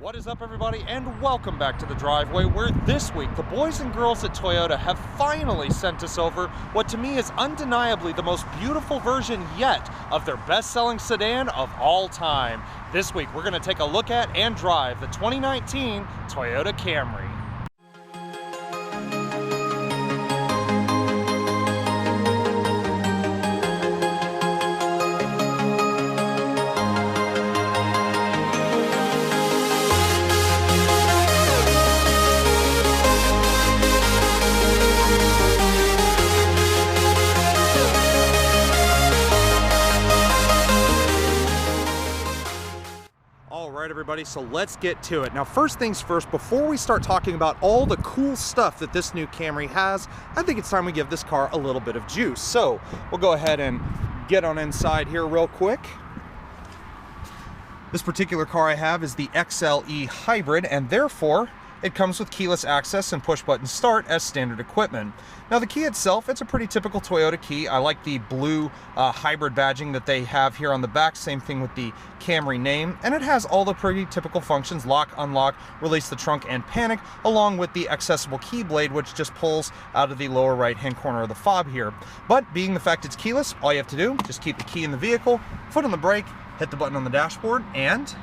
What is up, everybody, and welcome back to the driveway, where this week the boys and girls at Toyota have finally sent us over what to me is undeniably the most beautiful version yet of their best-selling sedan of all time. This week we're going to take a look at and drive the 2019 Toyota Camry. Alright everybody, so let's get to it. Now first things first, before we start talking about all the cool stuff that this new Camry has, I think it's time we give this car a little bit of juice. So we'll go ahead and get on inside here real quick. This particular car I have is the XLE Hybrid, and therefore it comes with keyless access and push-button start as standard equipment. Now the key itself, it's a pretty typical Toyota key. I like the blue hybrid badging that they have here on the back, same thing with the Camry name, and it has all the pretty typical functions: lock, unlock, release the trunk, and panic, along with the accessible key blade, which just pulls out of the lower right-hand corner of the fob here. But being the fact it's keyless, all you have to do, just keep the key in the vehicle, foot on the brake, hit the button on the dashboard, and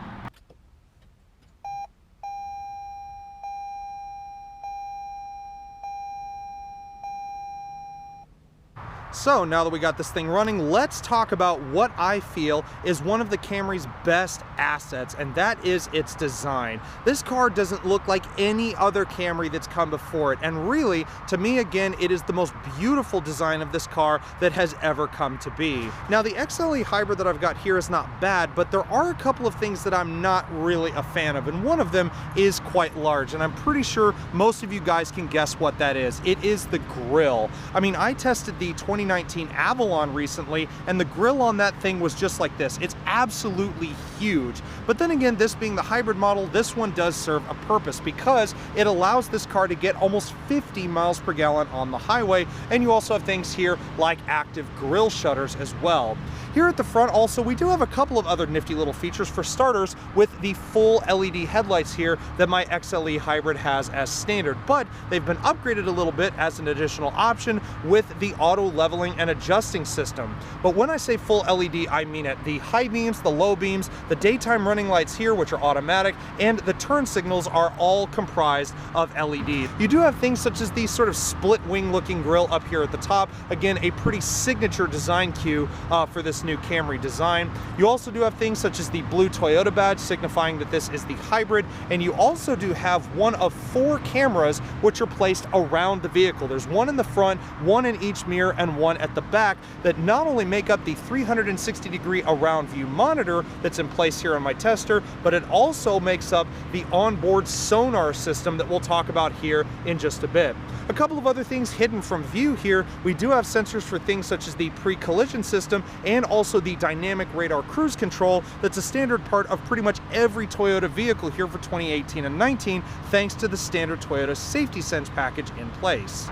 so now that we got this thing running, let's talk about what I feel is one of the Camry's best assets, and that is its design. This car doesn't look like any other Camry that's come before it, and really, to me again, it is the most beautiful design of this car that has ever come to be. Now the XLE Hybrid that I've got here is not bad, but there are a couple of things that I'm not really a fan of, and one of them is quite large, and I'm pretty sure most of you guys can guess what that is. It is the grille. I mean, I tested the 2019 Avalon recently, and the grille on that thing was just like this. It's absolutely huge. But then again, this being the hybrid model, this one does serve a purpose because it allows this car to get almost 50 miles per gallon on the highway, and you also have things here like active grille shutters as well. Here at the front also, we do have a couple of other nifty little features. For starters, with the full LED headlights here that my XLE Hybrid has as standard, but they've been upgraded a little bit as an additional option with the auto leveling and adjusting system. But when I say full LED, I mean it. The high beams, the low beams, the daytime running lights here, which are automatic, and the turn signals are all comprised of LED. You do have things such as the sort of split wing looking grille up here at the top. Again, a pretty signature design cue for this new Camry design. You also do have things such as the blue Toyota badge, signifying that this is the hybrid, and you also do have one of 4 cameras which are placed around the vehicle. There's one in the front, one in each mirror, and one at the back that not only make up the 360-degree around view monitor that's in place here on my tester, but it also makes up the onboard sonar system that we'll talk about here in just a bit. A couple of other things hidden from view here, we do have sensors for things such as the pre-collision system and also the dynamic radar cruise control that's a standard part of pretty much every Toyota vehicle here for 2018 and 19, thanks to the standard Toyota Safety Sense package in place.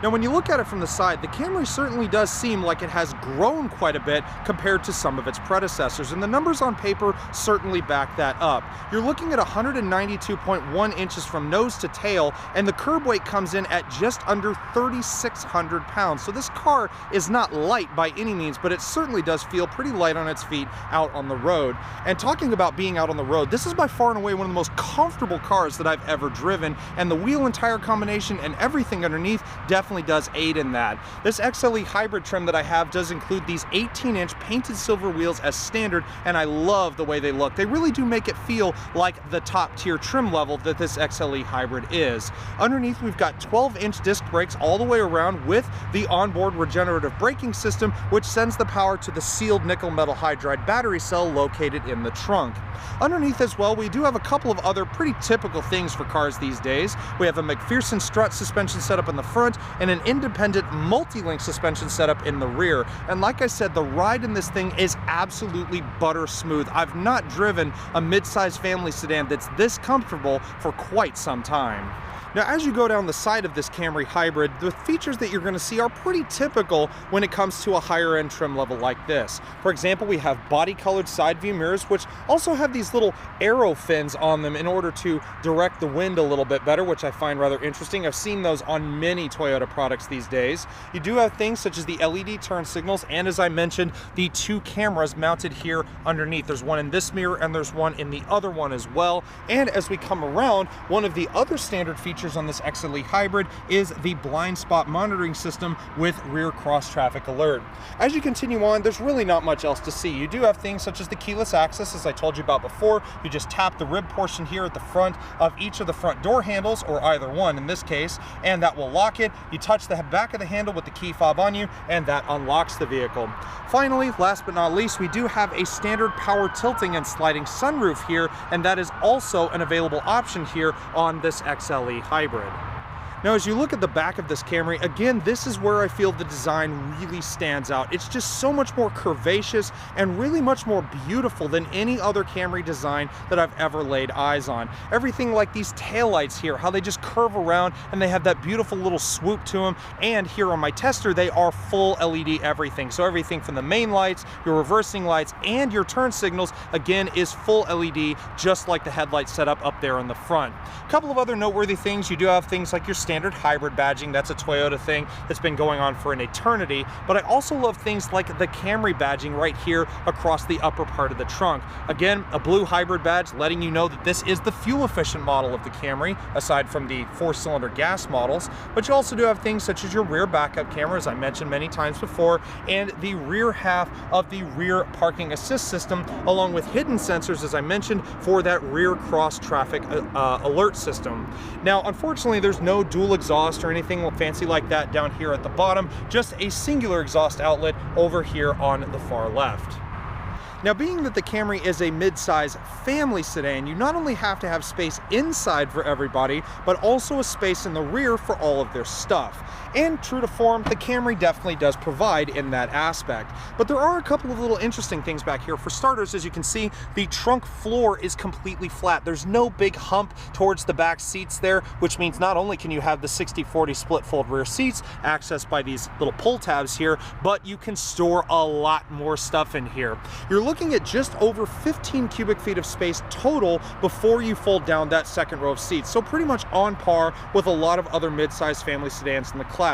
Now when you look at it from the side, the Camry certainly does seem like it has grown quite a bit compared to some of its predecessors, and the numbers on paper certainly back that up. You're looking at 192.1 inches from nose to tail, and the curb weight comes in at just under 3,600 pounds. So this car is not light by any means, but it certainly does feel pretty light on its feet out on the road. And talking about being out on the road, this is by far and away one of the most comfortable cars that I've ever driven, and the wheel and tire combination and everything underneath definitely does aid in that. This XLE Hybrid trim that I have does include these 18-inch painted silver wheels as standard, and I love the way they look. They really do make it feel like the top tier trim level that this XLE Hybrid is. Underneath, we've got 12-inch disc brakes all the way around with the onboard regenerative braking system, which sends the power to the sealed nickel metal hydride battery cell located in the trunk. Underneath as well, we do have a couple of other pretty typical things for cars these days. We have a McPherson strut suspension setup in the front and an independent multi-link suspension setup in the rear. And like I said, the ride in this thing is absolutely butter smooth. I've not driven a mid-size family sedan that's this comfortable for quite some time. Now, as you go down the side of this Camry hybrid, the features that you're going to see are pretty typical when it comes to a higher end trim level like this. For example, we have body colored side view mirrors, which also have these little arrow fins on them in order to direct the wind a little bit better, which I find rather interesting. I've seen those on many Toyota products these days. You do have things such as the LED turn signals, and as I mentioned, the two cameras mounted here underneath. There's one in this mirror and there's one in the other one as well. And as we come around, one of the other standard features on this XLE hybrid is the blind spot monitoring system with rear cross traffic alert. As you continue on, there's really not much else to see. You do have things such as the keyless access, as I told you about before. You just tap the rib portion here at the front of each of the front door handles, or either one in this case, and that will lock it. You touch the back of the handle with the key fob on you, and that unlocks the vehicle. Finally, last but not least, we do have a standard power tilting and sliding sunroof here, and that is also an available option here on this XLE hybrid. Now, as you look at the back of this Camry, again, this is where I feel the design really stands out. It's just so much more curvaceous and really much more beautiful than any other Camry design that I've ever laid eyes on. Everything like these taillights here, how they just curve around and they have that beautiful little swoop to them. And here on my tester, they are full LED everything. So everything from the main lights, your reversing lights, and your turn signals, again, is full LED, just like the headlight setup up there in the front. A couple of other noteworthy things, you do have things like your standard hybrid badging. That's a Toyota thing that's been going on for an eternity, but I also love things like the Camry badging right here across the upper part of the trunk. Again, a blue hybrid badge letting you know that this is the fuel efficient model of the Camry, aside from the 4-cylinder gas models, but you also do have things such as your rear backup camera, as I mentioned many times before, and the rear half of the rear parking assist system, along with hidden sensors, as I mentioned, for that rear cross traffic alert system. Now, unfortunately, there's no dual exhaust or anything fancy like that down here at the bottom, just a singular exhaust outlet over here on the far left. Now, being that the Camry is a mid-size family sedan, you not only have to have space inside for everybody, but also a space in the rear for all of their stuff. And true to form, the Camry definitely does provide in that aspect. But there are a couple of little interesting things back here. For starters, as you can see, the trunk floor is completely flat. There's no big hump towards the back seats there, which means not only can you have the 60/40 split fold rear seats accessed by these little pull tabs here, but you can store a lot more stuff in here. You're looking at just over 15 cubic feet of space total before you fold down that second row of seats. So pretty much on par with a lot of other mid-size family sedans in the class.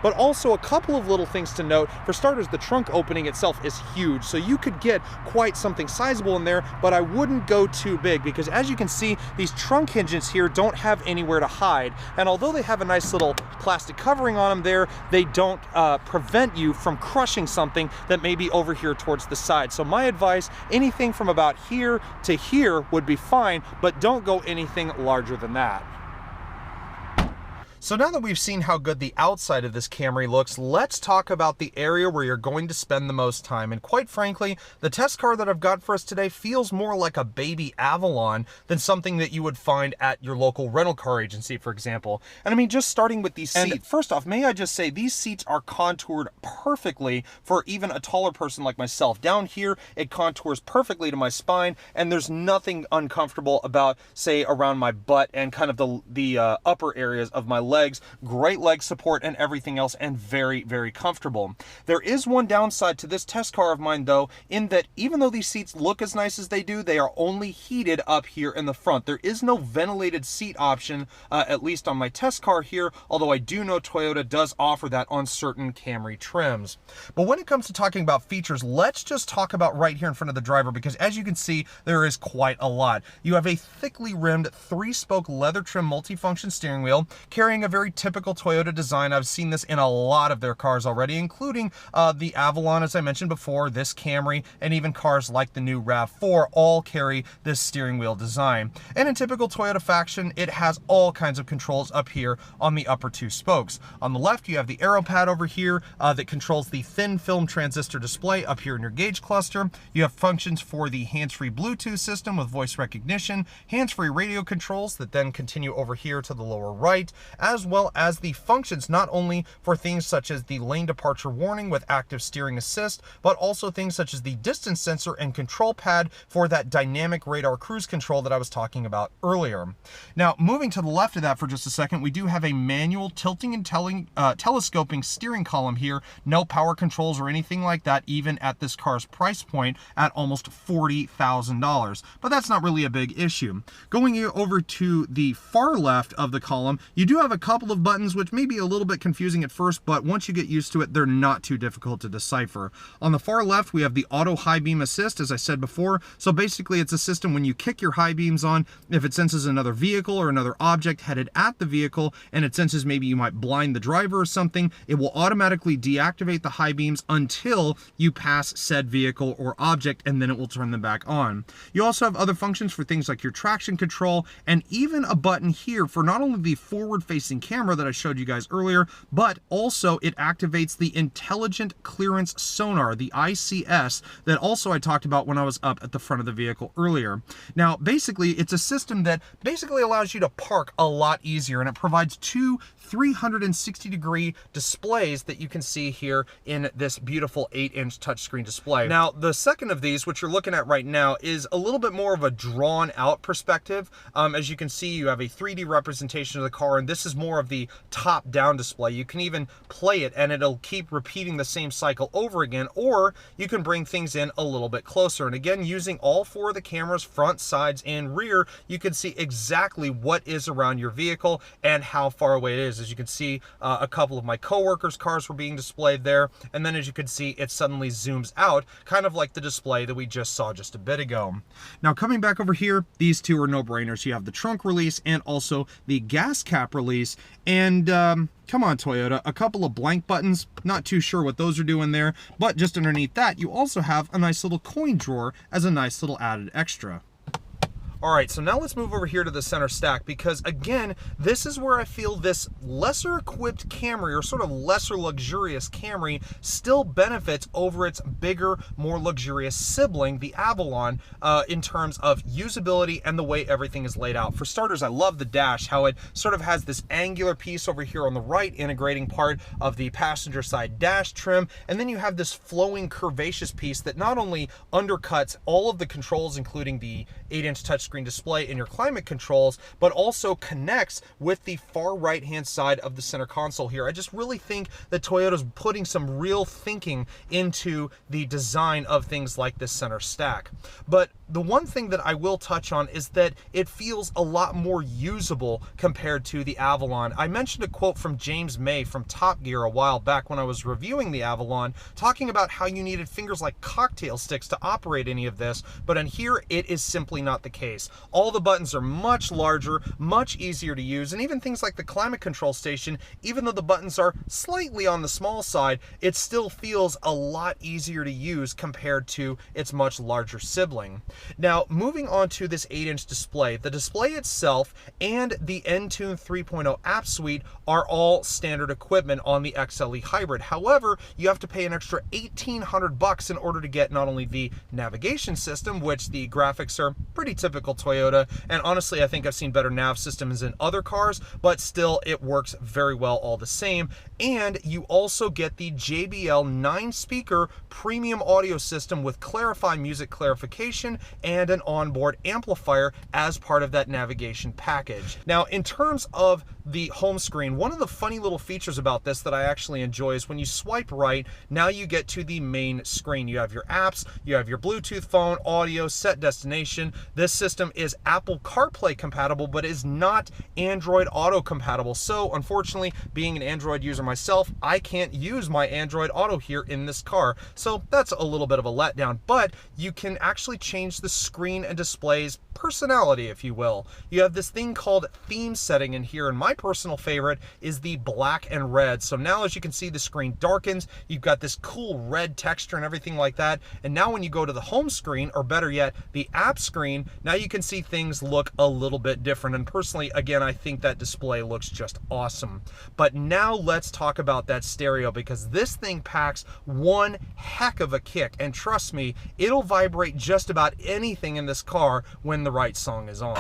But also a couple of little things to note. For starters, the trunk opening itself is huge, so you could get quite something sizable in there, but I wouldn't go too big because, as you can see, these trunk hinges here don't have anywhere to hide. And although they have a nice little plastic covering on them there, they don't prevent you from crushing something that may be over here towards the side. So my advice, anything from about here to here would be fine, but don't go anything larger than that. So now that we've seen how good the outside of this Camry looks, let's talk about the area where you're going to spend the most time. And quite frankly, the test car that I've got for us today feels more like a baby Avalon than something that you would find at your local rental car agency, for example. And I mean, just starting with these seats. First off, may I just say, these seats are contoured perfectly for even a taller person like myself. Down here, it contours perfectly to my spine, and there's nothing uncomfortable about, say, around my butt and kind of the upper areas of my legs. Great leg support and everything else, and very, very comfortable. There is one downside to this test car of mine, though, in that even though these seats look as nice as they do, they are only heated up here in the front. There is no ventilated seat option, at least on my test car here, although I do know Toyota does offer that on certain Camry trims. But when it comes to talking about features, let's just talk about right here in front of the driver, because as you can see, there is quite a lot. You have a thickly rimmed 3-spoke leather trim multifunction steering wheel, carrying a very typical Toyota design. I've seen this in a lot of their cars already, including the Avalon, as I mentioned before, this Camry, and even cars like the new RAV4 all carry this steering wheel design. And in typical Toyota fashion, it has all kinds of controls up here on the upper 2 spokes. On the left, you have the aero pad over here that controls the thin film transistor display up here in your gauge cluster. You have functions for the hands-free Bluetooth system with voice recognition, hands-free radio controls that then continue over here to the lower right, as well as the functions, not only for things such as the lane departure warning with active steering assist, but also things such as the distance sensor and control pad for that dynamic radar cruise control that I was talking about earlier. Now, moving to the left of that for just a second, we do have a manual tilting and telescoping steering column here. No power controls or anything like that, even at this car's price point at almost $40,000. But that's not really a big issue. Going over to the far left of the column, you do have a couple of buttons which may be a little bit confusing at first, but once you get used to it, they're not too difficult to decipher. On the far left, we have the auto high beam assist, as I said before. So basically, it's a system when you kick your high beams on, if it senses another vehicle or another object headed at the vehicle, and it senses maybe you might blind the driver or something, it will automatically deactivate the high beams until you pass said vehicle or object, and then it will turn them back on. You also have other functions for things like your traction control, and even a button here for not only the forward-facing camera that I showed you guys earlier, but also it activates the Intelligent Clearance Sonar, the ICS, that also I talked about when I was up at the front of the vehicle earlier. Now, basically, it's a system that basically allows you to park a lot easier, and it provides two 360-degree displays that you can see here in this beautiful 8-inch touchscreen display. Now, the second of these, which you're looking at right now, is a little bit more of a drawn-out perspective. As you can see, you have a 3D representation of the car, and this is more of the top-down display. You can even play it, and it'll keep repeating the same cycle over again, or you can bring things in a little bit closer. And again, using all four of the cameras, front, sides, and rear, you can see exactly what is around your vehicle and how far away it is. As you can see, a couple of my coworkers' cars were being displayed there, and then as you can see, it suddenly zooms out, kind of like the display that we just saw just a bit ago. Now, coming back over here, these two are no-brainers. You have the trunk release and also the gas cap release, and come on, Toyota, a couple of blank buttons, not too sure what those are doing there, but just underneath that, you also have a nice little coin drawer as a nice little added extra. All right, so now let's move over here to the center stack, because again, this is where I feel this lesser equipped Camry, or sort of lesser luxurious Camry, still benefits over its bigger, more luxurious sibling, the Avalon, in terms of usability and the way everything is laid out. For starters, I love the dash, how it sort of has this angular piece over here on the right, integrating part of the passenger side dash trim, and then you have this flowing curvaceous piece that not only undercuts all of the controls, including the 8-inch touchscreen display in your climate controls, but also connects with the far right hand side of the center console here. I just really think that Toyota's putting some real thinking into the design of things like this center stack. But the one thing that I will touch on is that it feels a lot more usable compared to the Avalon. I mentioned a quote from James May from Top Gear a while back when I was reviewing the Avalon, talking about how you needed fingers like cocktail sticks to operate any of this, but in here it is simply not the case. All the buttons are much larger, much easier to use, and even things like the climate control station, even though the buttons are slightly on the small side, it still feels a lot easier to use compared to its much larger sibling. Now, moving on to this 8-inch display, the display itself and the Entune 3.0 app suite are all standard equipment on the XLE Hybrid. However, you have to pay an extra $1,800 in order to get not only the navigation system, which the graphics are pretty typical Toyota, and honestly, I think I've seen better nav systems in other cars, but still, it works very well all the same. And you also get the JBL 9-speaker premium audio system with Clarify music clarification and an onboard amplifier as part of that navigation package. Now, in terms of the home screen, one of the funny little features about this that I actually enjoy is when you swipe right, now you get to the main screen. You have your apps, you have your Bluetooth phone, audio, set destination. This system is Apple CarPlay compatible, but is not Android Auto compatible. So unfortunately, being an Android user myself, I can't use my Android Auto here in this car. So that's a little bit of a letdown, but you can actually change the screen and display's personality, if you will. You have this thing called theme setting in here, and my personal favorite is the black and red. So now, as you can see, the screen darkens, you've got this cool red texture and everything like that. And now when you go to the home screen, or better yet, the app screen, now you can see things look a little bit different. And personally, again, I think that display looks just awesome. But now let's talk about that stereo, because this thing packs one heck of a kick. And trust me, it'll vibrate just about anything in this car when the right song is on.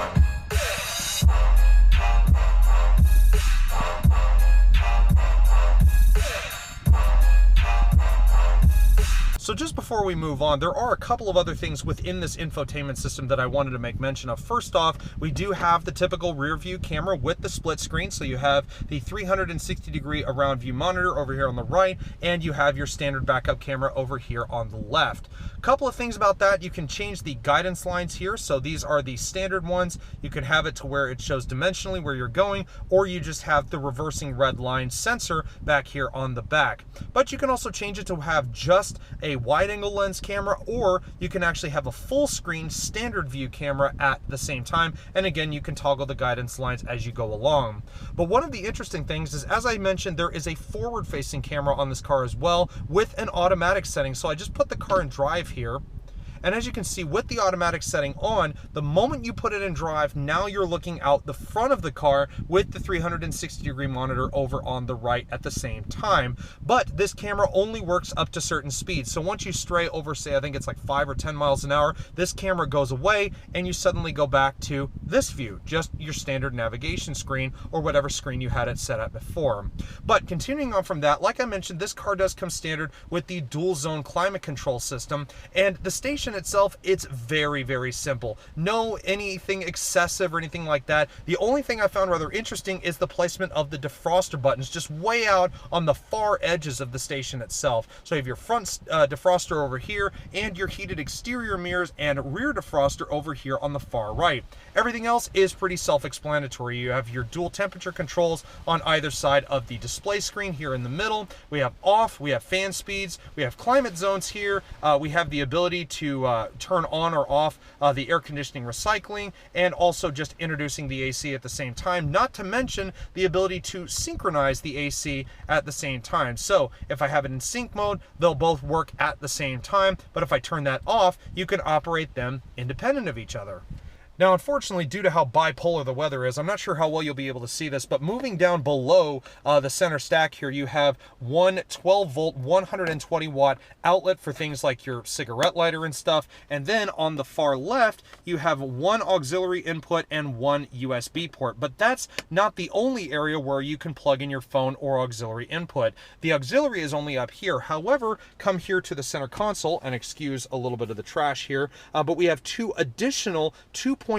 So just before we move on, there are a couple of other things within this infotainment system that I wanted to make mention of. First off, we do have the typical rear view camera with the split screen. So you have the 360-degree around view monitor over here on the right, and you have your standard backup camera over here on the left. A couple of things about that: you can change the guidance lines here. So these are the standard ones. You can have it to where it shows dimensionally where you're going, or you just have the reversing red line sensor back here on the back. But you can also change it to have just a wide-angle lens camera, or you can actually have a full screen standard view camera at the same time. And again, you can toggle the guidance lines as you go along. But one of the interesting things is, as I mentioned, there is a forward-facing camera on this car as well with an automatic setting. So I just put the car in drive here. And as you can see, with the automatic setting on, the moment you put it in drive, now you're looking out the front of the car with the 360-degree monitor over on the right at the same time. But this camera only works up to certain speeds. So once you stray over, say, I think it's like 5 or 10 miles an hour, this camera goes away and you suddenly go back to this view, just your standard navigation screen or whatever screen you had it set at before. But continuing on from that, like I mentioned, this car does come standard with the dual zone climate control system, and the station itself, it's very, very simple. No anything excessive or anything like that. The only thing I found rather interesting is the placement of the defroster buttons just way out on the far edges of the station itself. So you have your front defroster over here and your heated exterior mirrors and rear defroster over here on the far right. Everything else is pretty self-explanatory. You have your dual temperature controls on either side of the display screen here in the middle. We have off, we have fan speeds, we have climate zones here. We have the ability to turn on or off the air conditioning recycling, and also just introducing the AC at the same time, not to mention the ability to synchronize the AC at the same time. So if I have it in sync mode, they'll both work at the same time, but if I turn that off, you can operate them independent of each other. Now, unfortunately, due to how bipolar the weather is, I'm not sure how well you'll be able to see this, but moving down below the center stack here, you have one 12-volt, 120-watt outlet for things like your cigarette lighter and stuff. And then on the far left, you have one auxiliary input and one USB port. But that's not the only area where you can plug in your phone or auxiliary input. The auxiliary is only up here. However, come here to the center console, and excuse a little bit of the trash here, but we have two additional 2.1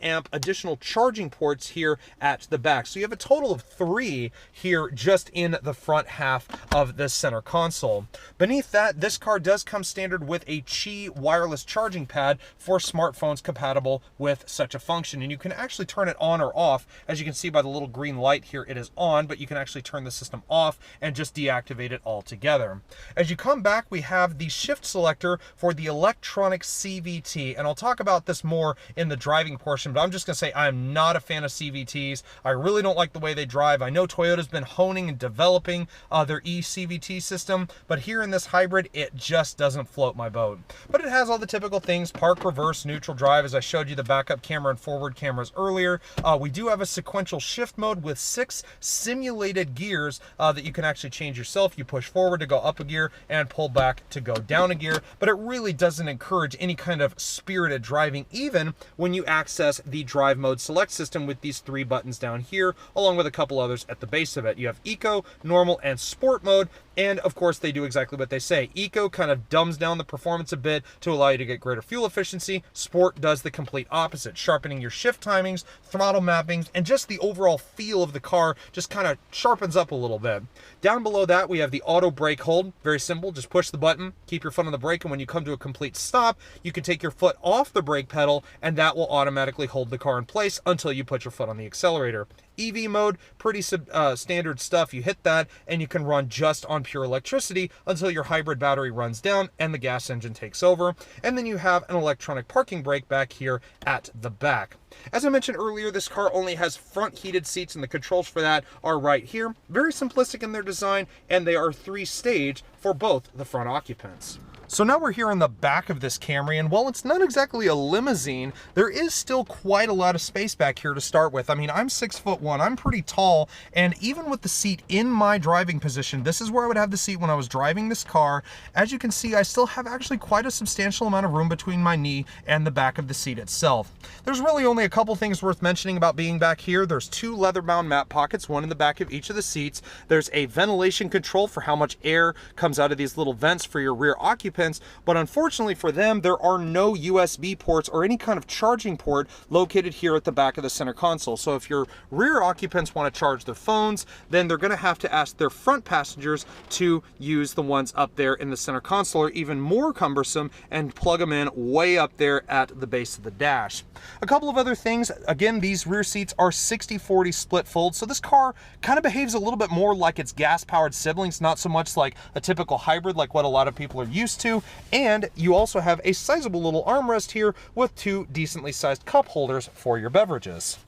amp additional charging ports here at the back. So you have a total of 3 here just in the front half of this center console. Beneath that, this car does come standard with a Qi wireless charging pad for smartphones compatible with such a function. And you can actually turn it on or off. As you can see by the little green light here, it is on, but you can actually turn the system off and just deactivate it altogether. As you come back, we have the shift selector for the electronic CVT. And I'll talk about this more in the driving portion, but I'm just going to say I'm not a fan of CVTs. I really don't like the way they drive. I know Toyota's been honing and developing their eCVT system, but here in this hybrid, it just doesn't float my boat. But it has all the typical things: park, reverse, neutral drive, as I showed you the backup camera and forward cameras earlier. We do have a sequential shift mode with 6 simulated gears that you can actually change yourself. You push forward to go up a gear and pull back to go down a gear, but it really doesn't encourage any kind of spirited driving, even when you access the drive mode select system with these 3 buttons down here, along with a couple others at the base of it. You have eco, normal, and sport mode. And of course, they do exactly what they say. Eco kind of dumbs down the performance a bit to allow you to get greater fuel efficiency. Sport does the complete opposite, sharpening your shift timings, throttle mappings, and just the overall feel of the car just kind of sharpens up a little bit. Down below that, we have the auto brake hold. Very simple, just push the button, keep your foot on the brake, and when you come to a complete stop, you can take your foot off the brake pedal, and that will automatically hold the car in place until you put your foot on the accelerator. EV mode, pretty standard stuff. You hit that and you can run just on pure electricity until your hybrid battery runs down and the gas engine takes over. And then you have an electronic parking brake back here at the back. As I mentioned earlier, this car only has front heated seats, and the controls for that are right here. Very simplistic in their design, and they are 3-stage for both the front occupants. So now we're here in the back of this Camry, and while it's not exactly a limousine, there is still quite a lot of space back here to start with. I mean, I'm 6'1", I'm pretty tall, and even with the seat in my driving position, this is where I would have the seat when I was driving this car. As you can see, I still have actually quite a substantial amount of room between my knee and the back of the seat itself. There's really only a couple things worth mentioning about being back here. There's 2 leather-bound mat pockets, one in the back of each of the seats. There's a ventilation control for how much air comes out of these little vents for your rear occupants. But unfortunately for them, there are no USB ports or any kind of charging port located here at the back of the center console. So if your rear occupants want to charge their phones, then they're going to have to ask their front passengers to use the ones up there in the center console, or even more cumbersome, and plug them in way up there at the base of the dash. A couple of other things. Again, these rear seats are 60/40 split fold, so this car kind of behaves a little bit more like its gas-powered siblings, not so much like a typical hybrid like what a lot of people are used to. And you also have a sizable little armrest here with 2 decently sized cup holders for your beverages.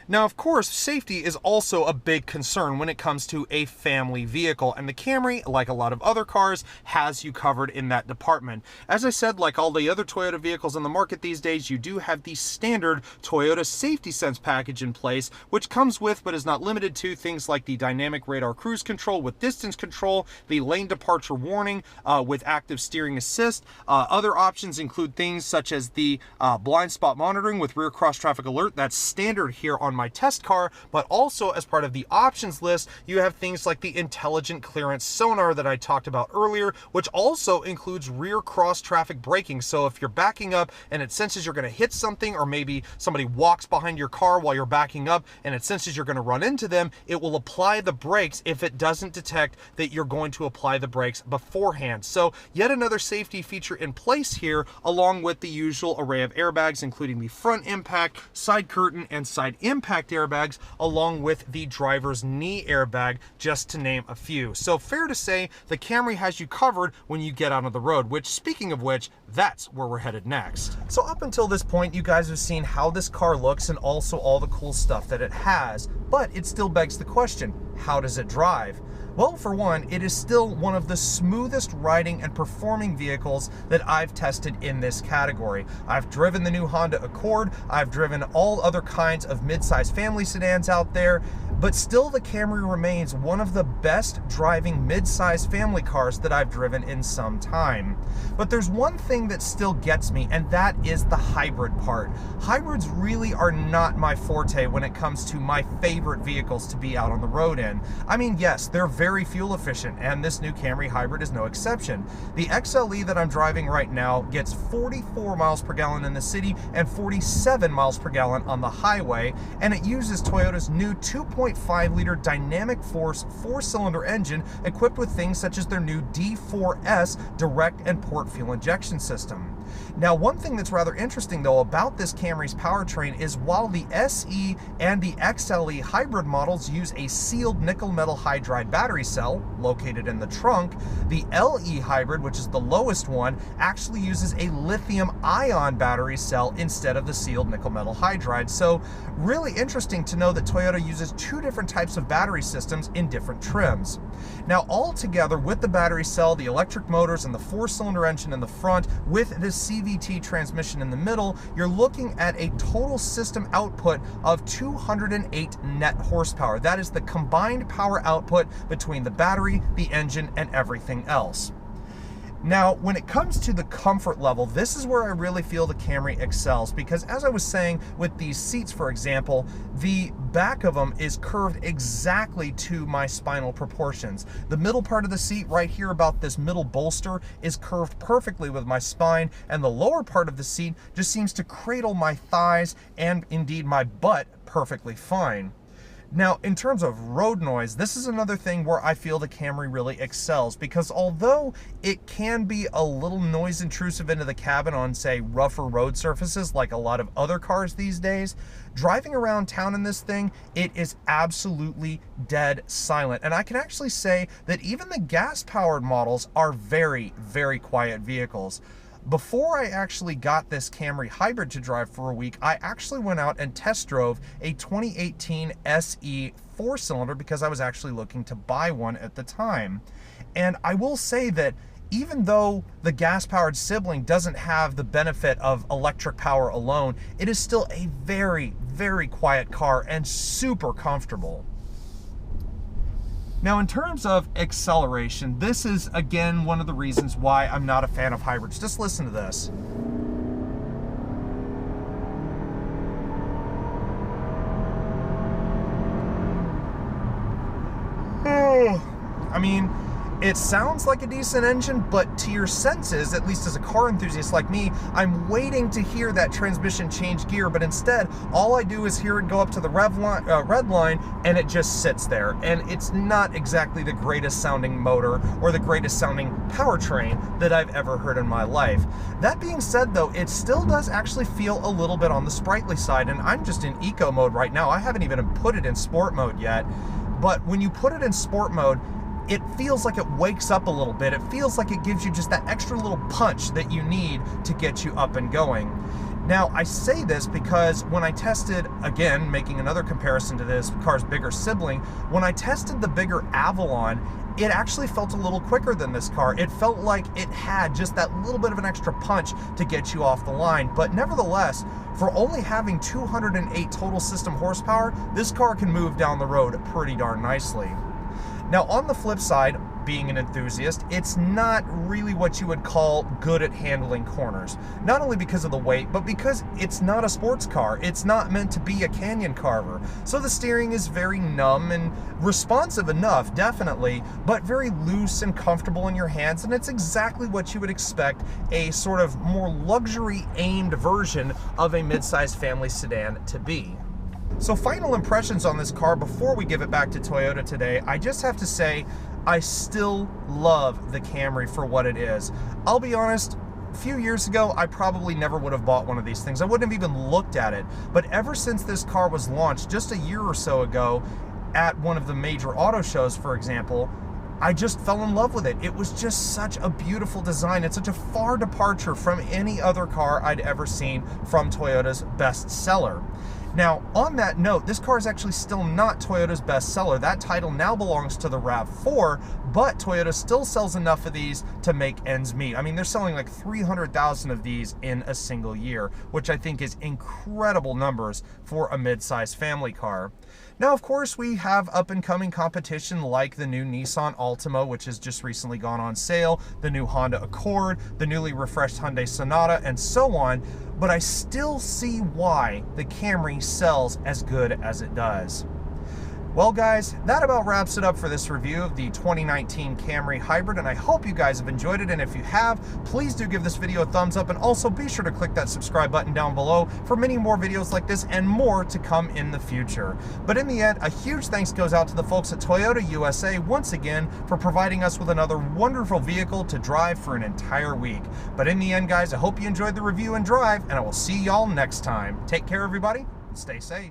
Now, of course, safety is also a big concern when it comes to a family vehicle, and the Camry, like a lot of other cars, has you covered in that department. As I said, like all the other Toyota vehicles on the market these days, you do have the standard Toyota Safety Sense package in place, which comes with, but is not limited to, things like the dynamic radar cruise control with distance control, the lane departure warning with active steering assist. Other options include things such as the blind spot monitoring with rear cross traffic alert. That's standard here on my test car, but also as part of the options list, you have things like the intelligent clearance sonar that I talked about earlier, which also includes rear cross traffic braking. So if you're backing up and it senses you're going to hit something, or maybe somebody walks behind your car while you're backing up and it senses you're going to run into them, it will apply the brakes if it doesn't detect that you're going to apply the brakes beforehand. So yet another safety feature in place here, along with the usual array of airbags, including the front impact, side curtain, and side impact airbags, along with the driver's knee airbag, just to name a few. So fair to say the Camry has you covered when you get out on the road, which, speaking of which, that's where we're headed next. So up until this point, you guys have seen how this car looks and also all the cool stuff that it has, but it still begs the question, how does it drive? Well, for one, it is still one of the smoothest riding and performing vehicles that I've tested in this category. I've driven the new Honda Accord, I've driven all other kinds of mid-size family sedans out there, but still the Camry remains one of the best driving mid-size family cars that I've driven in some time. But there's one thing that still gets me, and that is the hybrid part. Hybrids really are not my forte when it comes to my favorite vehicles to be out on the road in. I mean, yes, they're very fuel efficient, and this new Camry hybrid is no exception. The XLE that I'm driving right now gets 44 miles per gallon in the city and 47 miles per gallon on the highway, and it uses Toyota's new 2.5-liter dynamic force 4-cylinder engine equipped with things such as their new D4S direct and port fuel injection system. Now, one thing that's rather interesting though about this Camry's powertrain is while the SE and the XLE hybrid models use a sealed nickel metal hydride battery cell located in the trunk, the LE hybrid, which is the lowest one, actually uses a lithium ion battery cell instead of the sealed nickel metal hydride. So really interesting to know that Toyota uses 2 different types of battery systems in different trims. Now, all together with the battery cell, the electric motors, and the 4-cylinder engine in the front with this CVT transmission in the middle, you're looking at a total system output of 208 net horsepower. That is the combined power output between the battery, the engine, and everything else. Now, when it comes to the comfort level, this is where I really feel the Camry excels, because as I was saying with these seats, for example, the back of them is curved exactly to my spinal proportions. The middle part of the seat right here, about this middle bolster, is curved perfectly with my spine, and the lower part of the seat just seems to cradle my thighs and indeed my butt perfectly fine. Now, in terms of road noise, this is another thing where I feel the Camry really excels, because although it can be a little noise intrusive into the cabin on, say, rougher road surfaces like a lot of other cars these days, driving around town in this thing, it is absolutely dead silent. And I can actually say that even the gas-powered models are very, very quiet vehicles. Before I actually got this Camry Hybrid to drive for a week, I actually went out and test drove a 2018 SE 4-cylinder because I was actually looking to buy one at the time. And I will say that even though the gas-powered sibling doesn't have the benefit of electric power alone, it is still a very, very quiet car and super comfortable. Now, in terms of acceleration, this is, again, one of the reasons why I'm not a fan of hybrids. Just listen to this. I mean, it sounds like a decent engine, but to your senses, at least as a car enthusiast like me, I'm waiting to hear that transmission change gear, but instead, all I do is hear it go up to the red line, and it just sits there. And it's not exactly the greatest sounding motor or the greatest sounding powertrain that I've ever heard in my life. That being said, though, it still does actually feel a little bit on the sprightly side, and I'm just in eco mode right now. I haven't even put it in sport mode yet, but when you put it in sport mode, it feels like it wakes up a little bit. It feels like it gives you just that extra little punch that you need to get you up and going. Now, I say this because when I tested, again, making another comparison to this car's bigger sibling, when I tested the bigger Avalon, it actually felt a little quicker than this car. It felt like it had just that little bit of an extra punch to get you off the line. But nevertheless, for only having 208 total system horsepower, this car can move down the road pretty darn nicely. Now, on the flip side, being an enthusiast, it's not really what you would call good at handling corners. Not only because of the weight, but because it's not a sports car. It's not meant to be a canyon carver. So the steering is very numb and responsive enough, definitely, but very loose and comfortable in your hands, and it's exactly what you would expect a sort of more luxury-aimed version of a mid-sized family sedan to be. So final impressions on this car before we give it back to Toyota today, I just have to say, I still love the Camry for what it is. I'll be honest, a few years ago, I probably never would have bought one of these things. I wouldn't have even looked at it. But ever since this car was launched just a year or so ago at one of the major auto shows, for example, I just fell in love with it. It was just such a beautiful design. It's such a far departure from any other car I'd ever seen from Toyota's best seller. Now, on that note, this car is actually still not Toyota's best seller. That title now belongs to the RAV4, but Toyota still sells enough of these to make ends meet. I mean, they're selling like 300,000 of these in a single year, which I think is incredible numbers for a mid-sized family car. Now, of course, we have up-and-coming competition like the new Nissan Altima, which has just recently gone on sale, the new Honda Accord, the newly refreshed Hyundai Sonata, and so on, but I still see why the Camry sells as good as it does. Well, guys, that about wraps it up for this review of the 2019 Camry Hybrid, and I hope you guys have enjoyed it, and if you have, please do give this video a thumbs up, and also be sure to click that subscribe button down below for many more videos like this and more to come in the future. But in the end, a huge thanks goes out to the folks at Toyota USA once again for providing us with another wonderful vehicle to drive for an entire week. But in the end, guys, I hope you enjoyed the review and drive, and I will see y'all next time. Take care, everybody, and stay safe.